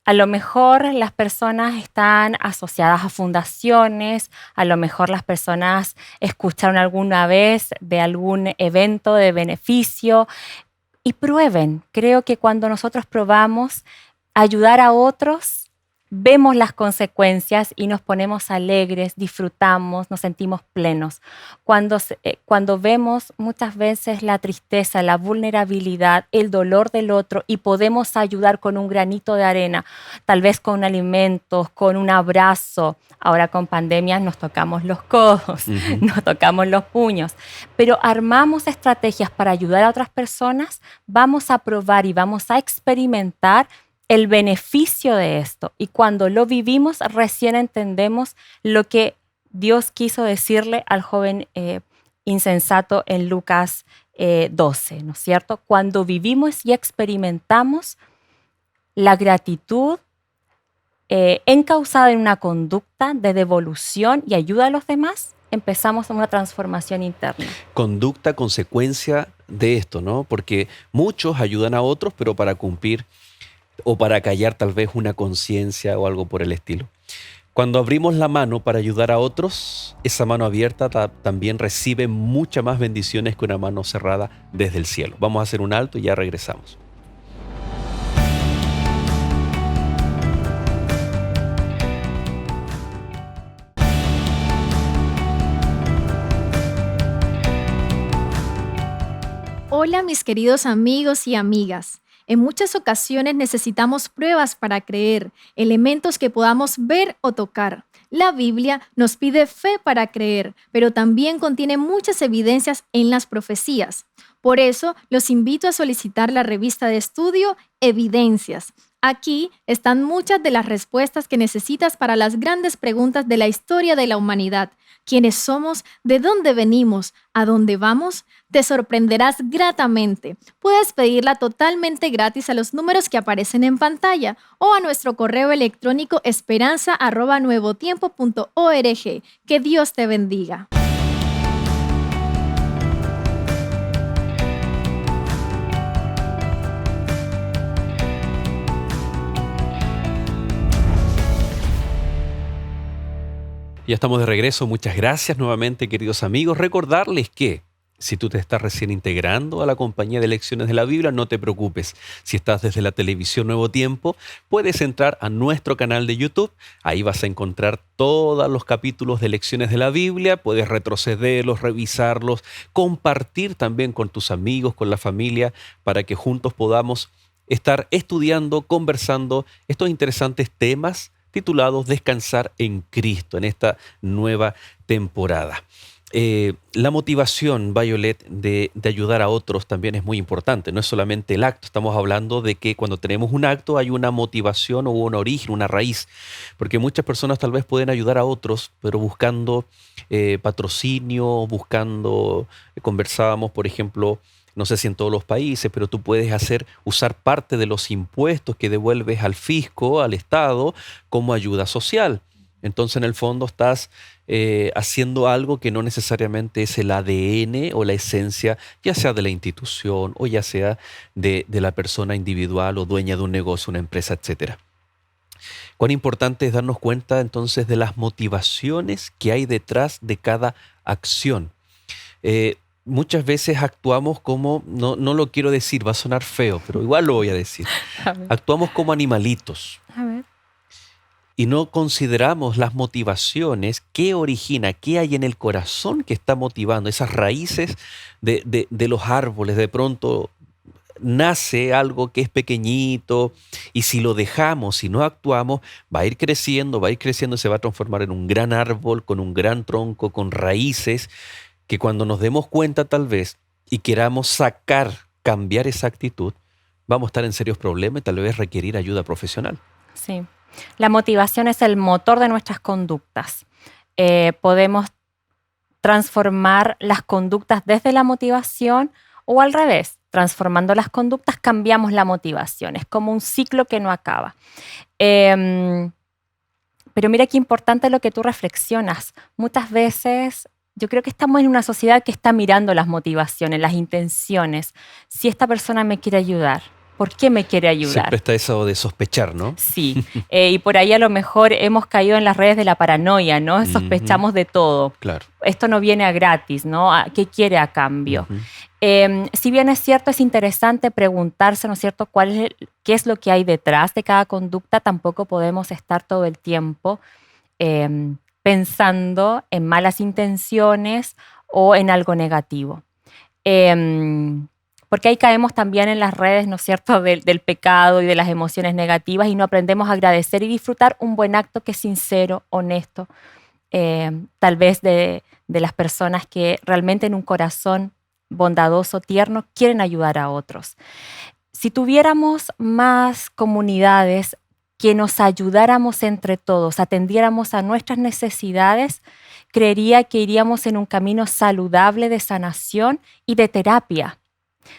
A lo mejor las personas están asociadas a fundaciones, a lo mejor las personas escucharon alguna vez de algún evento de beneficio y prueben. Creo que cuando nosotros probamos ayudar a otros, vemos las consecuencias y nos ponemos alegres, disfrutamos, nos sentimos plenos. Cuando vemos muchas veces la tristeza, la vulnerabilidad, el dolor del otro y podemos ayudar con un granito de arena, tal vez con alimentos, con un abrazo. Ahora con pandemia nos tocamos los codos, nos tocamos los puños, pero armamos estrategias para ayudar a otras personas, vamos a probar y vamos a experimentar el beneficio de esto. Y cuando lo vivimos, recién entendemos lo que Dios quiso decirle al joven insensato en Lucas 12, ¿no es cierto? Cuando vivimos y experimentamos la gratitud encauzada en una conducta de devolución y ayuda a los demás, empezamos una transformación interna. Conducta, consecuencia de esto, ¿no? Porque muchos ayudan a otros, pero para cumplir o para callar tal vez una conciencia o algo por el estilo. Cuando abrimos la mano para ayudar a otros, esa mano abierta también recibe muchas más bendiciones que una mano cerrada desde el cielo. Vamos a hacer un alto y ya regresamos. Hola mis queridos amigos y amigas. En muchas ocasiones necesitamos pruebas para creer, elementos que podamos ver o tocar. La Biblia nos pide fe para creer, pero también contiene muchas evidencias en las profecías. Por eso, los invito a solicitar la revista de estudio Evidencias. Aquí están muchas de las respuestas que necesitas para las grandes preguntas de la historia de la humanidad. ¿Quiénes somos? ¿De dónde venimos? ¿A dónde vamos? Te sorprenderás gratamente. Puedes pedirla totalmente gratis a los números que aparecen en pantalla o a nuestro correo electrónico esperanza@nuevotiempo.org. Que Dios te bendiga. Ya estamos de regreso. Muchas gracias nuevamente, queridos amigos. Recordarles que si tú te estás recién integrando a la compañía de Lecciones de la Biblia, no te preocupes. Si estás desde la televisión Nuevo Tiempo, puedes entrar a nuestro canal de YouTube. Ahí vas a encontrar todos los capítulos de Lecciones de la Biblia. Puedes retrocederlos, revisarlos, compartir también con tus amigos, con la familia, para que juntos podamos estar estudiando, conversando estos interesantes temas titulados Descansar en Cristo en esta nueva temporada. La motivación, Violet, de ayudar a otros también es muy importante. No es solamente el acto. Estamos hablando de que cuando tenemos un acto hay una motivación o un origen, una raíz. Porque muchas personas tal vez pueden ayudar a otros, pero buscando patrocinio, buscando, conversábamos, por ejemplo, no sé si en todos los países, pero tú puedes usar parte de los impuestos que devuelves al fisco, al Estado, como ayuda social. Entonces, en el fondo, estás haciendo algo que no necesariamente es el ADN o la esencia, ya sea de la institución o ya sea de la persona individual o dueña de un negocio, una empresa, etcétera. Cuán importante es darnos cuenta entonces de las motivaciones que hay detrás de cada acción. Muchas veces actuamos como, no lo quiero decir, va a sonar feo, pero igual lo voy a decir. A ver. Actuamos como animalitos A ver. y no consideramos las motivaciones que origina, qué hay en el corazón que está motivando, esas raíces de los árboles. De pronto nace algo que es pequeñito y si lo dejamos, si no actuamos, va a ir creciendo, se va a transformar en un gran árbol, con un gran tronco, con raíces, que cuando nos demos cuenta tal vez y queramos cambiar esa actitud, vamos a estar en serios problemas y tal vez requerir ayuda profesional. Sí. La motivación es el motor de nuestras conductas. Podemos transformar las conductas desde la motivación o al revés. Transformando las conductas cambiamos la motivación. Es como un ciclo que no acaba. Pero mira qué importante lo que tú reflexionas. Muchas veces yo creo que estamos en una sociedad que está mirando las motivaciones, las intenciones. Si esta persona me quiere ayudar, ¿por qué me quiere ayudar? Siempre está eso de sospechar, ¿no? Sí, y por ahí a lo mejor hemos caído en las redes de la paranoia, ¿no? Sospechamos de todo. Claro. Esto no viene a gratis, ¿no? ¿Qué quiere a cambio? Si bien es cierto, es interesante preguntarse, ¿no es cierto?, qué es lo que hay detrás de cada conducta. Tampoco podemos estar todo el tiempo pensando en malas intenciones o en algo negativo. Porque ahí caemos también en las redes, ¿no es cierto?, del pecado y de las emociones negativas y no aprendemos a agradecer y disfrutar un buen acto que es sincero, honesto, tal vez de las personas que realmente en un corazón bondadoso, tierno, quieren ayudar a otros. Si tuviéramos más comunidades que nos ayudáramos entre todos, atendiéramos a nuestras necesidades, creería que iríamos en un camino saludable de sanación y de terapia.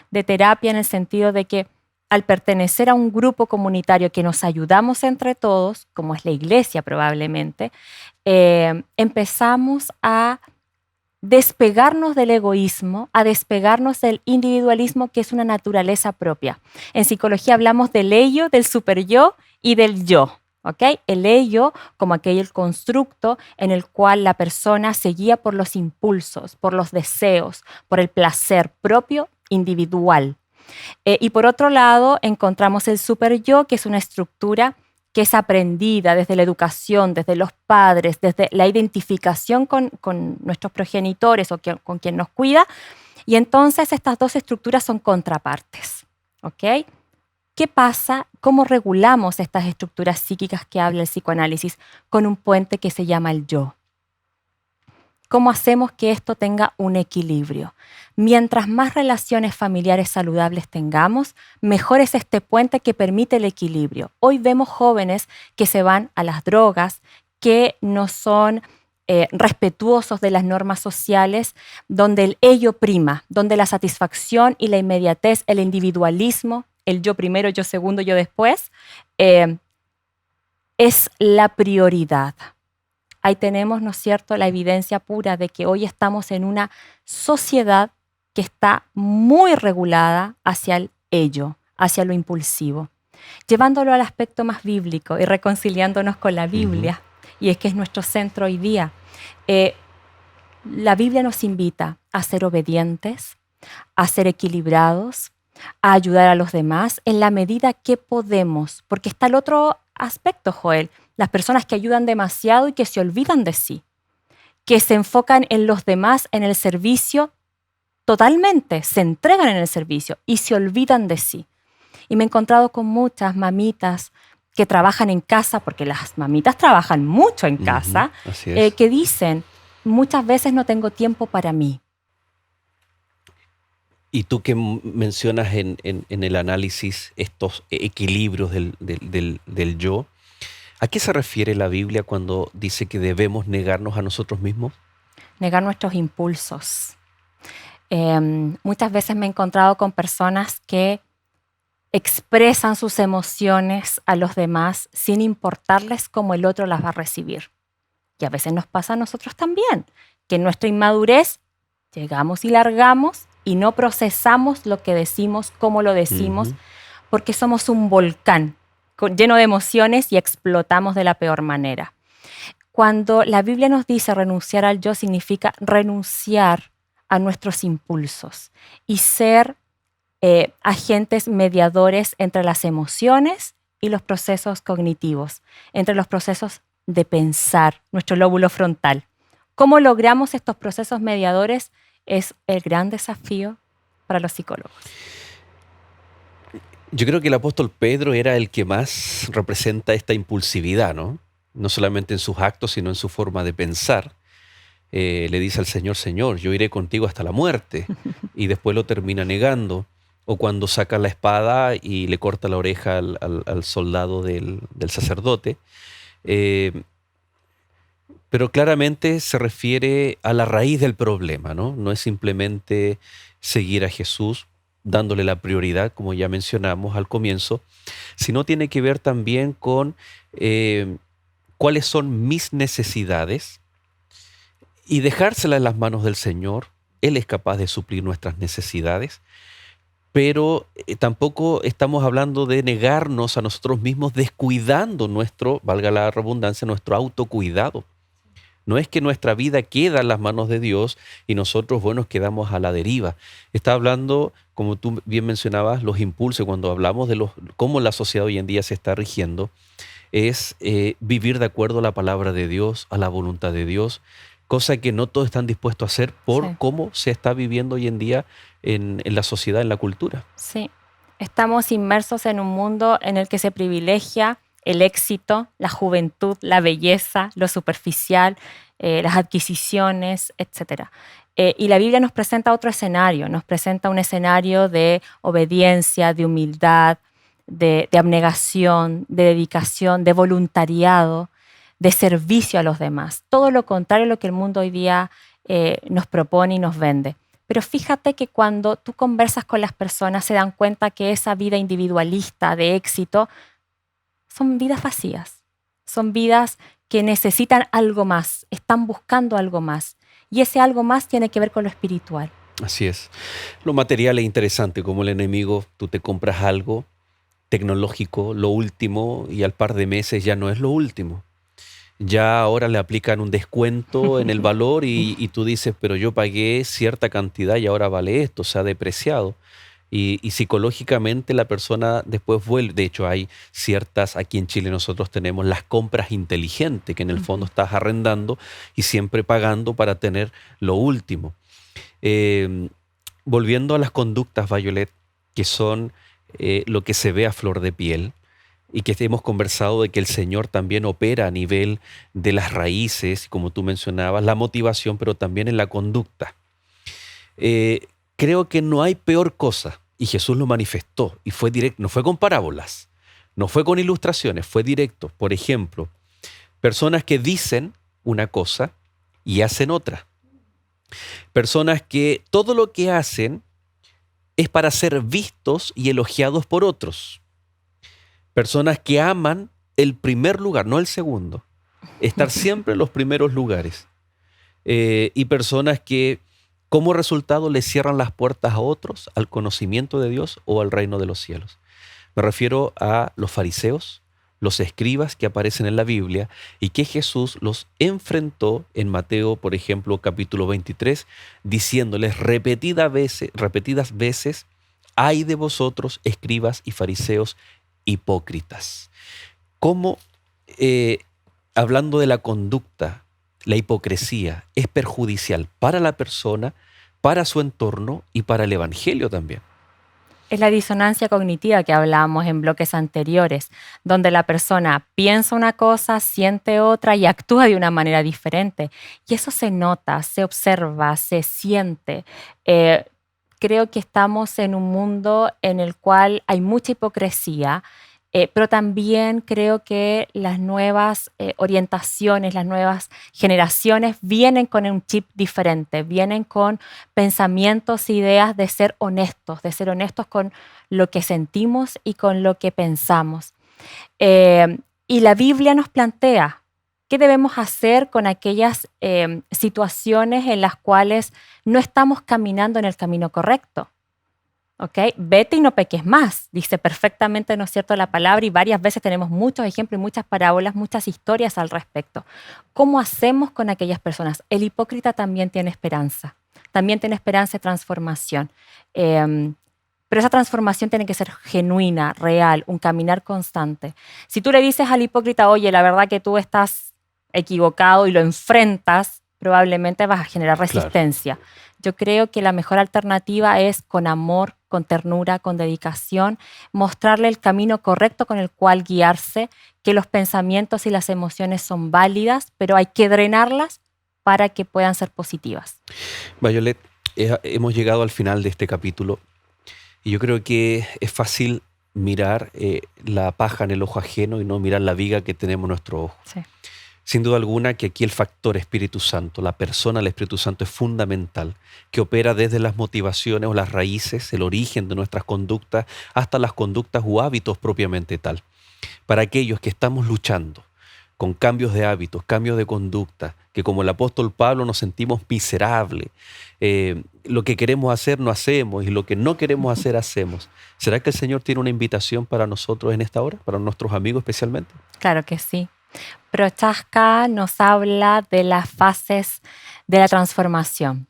De terapia en el sentido de que al pertenecer a un grupo comunitario que nos ayudamos entre todos, como es la iglesia probablemente, empezamos a despegarnos del egoísmo, a despegarnos del individualismo, que es una naturaleza propia. En psicología hablamos del ello, del superyo y del yo. ¿Okay? El ello como aquel constructo en el cual la persona se guía por los impulsos, por los deseos, por el placer propio individual. Y por otro lado encontramos el superyo, que es una estructura que es aprendida desde la educación, desde los padres, desde la identificación con nuestros progenitores o con quien nos cuida. Y entonces estas dos estructuras son contrapartes. ¿Okay? ¿Qué pasa? ¿Cómo regulamos estas estructuras psíquicas que habla el psicoanálisis? Con un puente que se llama el yo. ¿Cómo hacemos que esto tenga un equilibrio? Mientras más relaciones familiares saludables tengamos, mejor es este puente que permite el equilibrio. Hoy vemos jóvenes que se van a las drogas, que no son respetuosos de las normas sociales, donde el ello prima, donde la satisfacción y la inmediatez, el individualismo, el yo primero, yo segundo, yo después, es la prioridad. Ahí tenemos, ¿no es cierto?, la evidencia pura de que hoy estamos en una sociedad que está muy regulada hacia el ello, hacia lo impulsivo. Llevándolo al aspecto más bíblico y reconciliándonos con la Biblia, y es que es nuestro centro hoy día. La Biblia nos invita a ser obedientes, a ser equilibrados, a ayudar a los demás en la medida que podemos, porque está el otro aspecto, Joel, las personas que ayudan demasiado y que se olvidan de sí, que se enfocan en los demás, en el servicio totalmente, se entregan en el servicio y se olvidan de sí. Y me he encontrado con muchas mamitas que trabajan en casa, porque las mamitas trabajan mucho en casa, Así es. que dicen, muchas veces no tengo tiempo para mí. Y tú que mencionas en el análisis estos equilibrios del yo, ¿a qué se refiere la Biblia cuando dice que debemos negarnos a nosotros mismos? Negar nuestros impulsos. Muchas veces me he encontrado con personas que expresan sus emociones a los demás sin importarles cómo el otro las va a recibir. Y a veces nos pasa a nosotros también, que en nuestra inmadurez llegamos y largamos y no procesamos lo que decimos, cómo lo decimos, porque somos un volcán lleno de emociones y explotamos de la peor manera. Cuando la Biblia nos dice renunciar al yo, significa renunciar a nuestros impulsos y ser agentes mediadores entre las emociones y los procesos cognitivos, entre los procesos de pensar, nuestro lóbulo frontal. ¿Cómo logramos estos procesos mediadores? Es el gran desafío para los psicólogos. Yo creo que el apóstol Pedro era el que más representa esta impulsividad, ¿no? No solamente en sus actos, sino en su forma de pensar. Le dice al Señor, Señor, yo iré contigo hasta la muerte, y después lo termina negando. O cuando saca la espada y le corta la oreja al soldado del sacerdote. Pero claramente se refiere a la raíz del problema, ¿no? No es simplemente seguir a Jesús dándole la prioridad, como ya mencionamos al comienzo, sino tiene que ver también con cuáles son mis necesidades y dejárselas en las manos del Señor. Él es capaz de suplir nuestras necesidades, pero tampoco estamos hablando de negarnos a nosotros mismos descuidando nuestro, valga la redundancia, nuestro autocuidado. No es que nuestra vida queda en las manos de Dios y nosotros, bueno, quedamos a la deriva. Está hablando, como tú bien mencionabas, los impulsos. Cuando hablamos de cómo la sociedad hoy en día se está rigiendo, es vivir de acuerdo a la palabra de Dios, a la voluntad de Dios, cosa que no todos están dispuestos a hacer por cómo se está viviendo hoy en día en la sociedad, en la cultura. Sí, estamos inmersos en un mundo en el que se privilegia el éxito, la juventud, la belleza, lo superficial, las adquisiciones, etc. Y la Biblia nos presenta otro escenario, nos presenta un escenario de obediencia, de humildad, de abnegación, de dedicación, de voluntariado, de servicio a los demás. Todo lo contrario a lo que el mundo hoy día nos propone y nos vende. Pero fíjate que cuando tú conversas con las personas se dan cuenta que esa vida individualista de éxito son vidas vacías, son vidas que necesitan algo más, están buscando algo más. Y ese algo más tiene que ver con lo espiritual. Así es. Lo material es interesante, como el enemigo, tú te compras algo tecnológico, lo último, y al par de meses ya no es lo último. Ya ahora le aplican un descuento en el valor y tú dices, pero yo pagué cierta cantidad y ahora vale esto, se ha depreciado. Y psicológicamente la persona después vuelve. De hecho, hay ciertas, aquí en Chile nosotros tenemos las compras inteligentes, que en el fondo estás arrendando y siempre pagando para tener lo último. Volviendo a las conductas, Violet, que son lo que se ve a flor de piel, y que hemos conversado de que el Señor también opera a nivel de las raíces, como tú mencionabas, la motivación, pero también en la conducta. Creo que no hay peor cosa, y Jesús lo manifestó, y fue directo, no fue con parábolas, no fue con ilustraciones, fue directo. Por ejemplo, personas que dicen una cosa y hacen otra. Personas que todo lo que hacen es para ser vistos y elogiados por otros. Personas que aman el primer lugar, no el segundo. Estar siempre en los primeros lugares. Y personas que como resultado le cierran las puertas a otros, al conocimiento de Dios o al reino de los cielos. Me refiero a los fariseos, los escribas que aparecen en la Biblia y que Jesús los enfrentó en Mateo, por ejemplo, capítulo 23, diciéndoles repetidas veces, ay de vosotros, escribas y fariseos hipócritas. ¿Cómo, hablando de la conducta, la hipocresía es perjudicial para la persona, para su entorno y para el evangelio también? Es la disonancia cognitiva que hablábamos en bloques anteriores, donde la persona piensa una cosa, siente otra y actúa de una manera diferente. Y eso se nota, se observa, se siente. Creo que estamos en un mundo en el cual hay mucha hipocresía, pero también creo que las nuevas orientaciones, las nuevas generaciones vienen con un chip diferente, vienen con pensamientos e ideas de ser honestos con lo que sentimos y con lo que pensamos. Y la Biblia nos plantea qué debemos hacer con aquellas situaciones en las cuales no estamos caminando en el camino correcto. ¿Okay? Vete y no peques más, dice perfectamente, ¿no es cierto?, la palabra, y varias veces tenemos muchos ejemplos y muchas parábolas, muchas historias al respecto. ¿Cómo hacemos con aquellas personas? El hipócrita también tiene esperanza de transformación. Pero esa transformación tiene que ser genuina, real, un caminar constante. Si tú le dices al hipócrita, oye, la verdad que tú estás equivocado y lo enfrentas, probablemente vas a generar resistencia. Claro. Yo creo que la mejor alternativa es con amor, con ternura, con dedicación, mostrarle el camino correcto con el cual guiarse, que los pensamientos y las emociones son válidas, pero hay que drenarlas para que puedan ser positivas. Violet, hemos llegado al final de este capítulo y yo creo que es fácil mirar la paja en el ojo ajeno y no mirar la viga que tenemos en nuestro ojo. Sí. Sin duda alguna que aquí el factor Espíritu Santo, la persona del Espíritu Santo es fundamental, que opera desde las motivaciones o las raíces, el origen de nuestras conductas, hasta las conductas u hábitos propiamente tal. Para aquellos que estamos luchando con cambios de hábitos, cambios de conducta, que como el apóstol Pablo nos sentimos miserables, lo que queremos hacer no hacemos y lo que no queremos hacer hacemos. ¿Será que el Señor tiene una invitación para nosotros en esta hora, para nuestros amigos especialmente? Claro que sí. Prochaska nos habla de las fases de la transformación,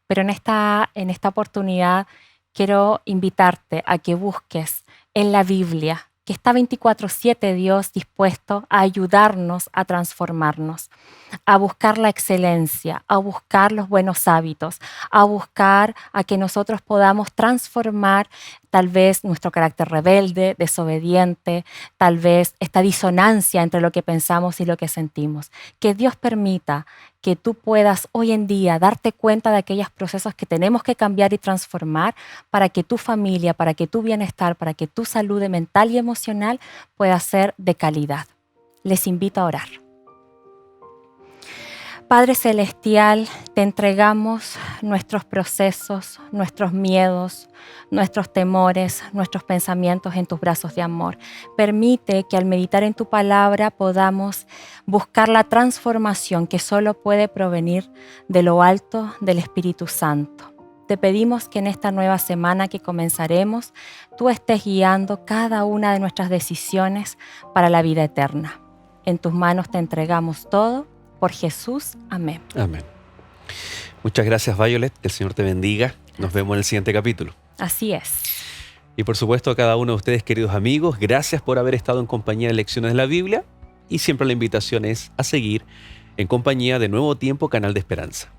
pero en esta oportunidad quiero invitarte a que busques en la Biblia que está 24/7 Dios dispuesto a ayudarnos a transformarnos, a buscar la excelencia, a buscar los buenos hábitos, a buscar a que nosotros podamos transformar tal vez nuestro carácter rebelde, desobediente, tal vez esta disonancia entre lo que pensamos y lo que sentimos. Que Dios permita que tú puedas hoy en día darte cuenta de aquellos procesos que tenemos que cambiar y transformar para que tu familia, para que tu bienestar, para que tu salud mental y emocional pueda ser de calidad. Les invito a orar. Padre Celestial, te entregamos nuestros procesos, nuestros miedos, nuestros temores, nuestros pensamientos en tus brazos de amor. Permite que al meditar en tu palabra podamos buscar la transformación que solo puede provenir de lo alto del Espíritu Santo. Te pedimos que en esta nueva semana que comenzaremos, tú estés guiando cada una de nuestras decisiones para la vida eterna. En tus manos te entregamos todo. Por Jesús, amén. Amén. Muchas gracias, Violet. Que el Señor te bendiga. Nos vemos en el siguiente capítulo. Así es. Y por supuesto a cada uno de ustedes, queridos amigos, gracias por haber estado en compañía de Lecciones de la Biblia. Y siempre la invitación es a seguir en compañía de Nuevo Tiempo, Canal de Esperanza.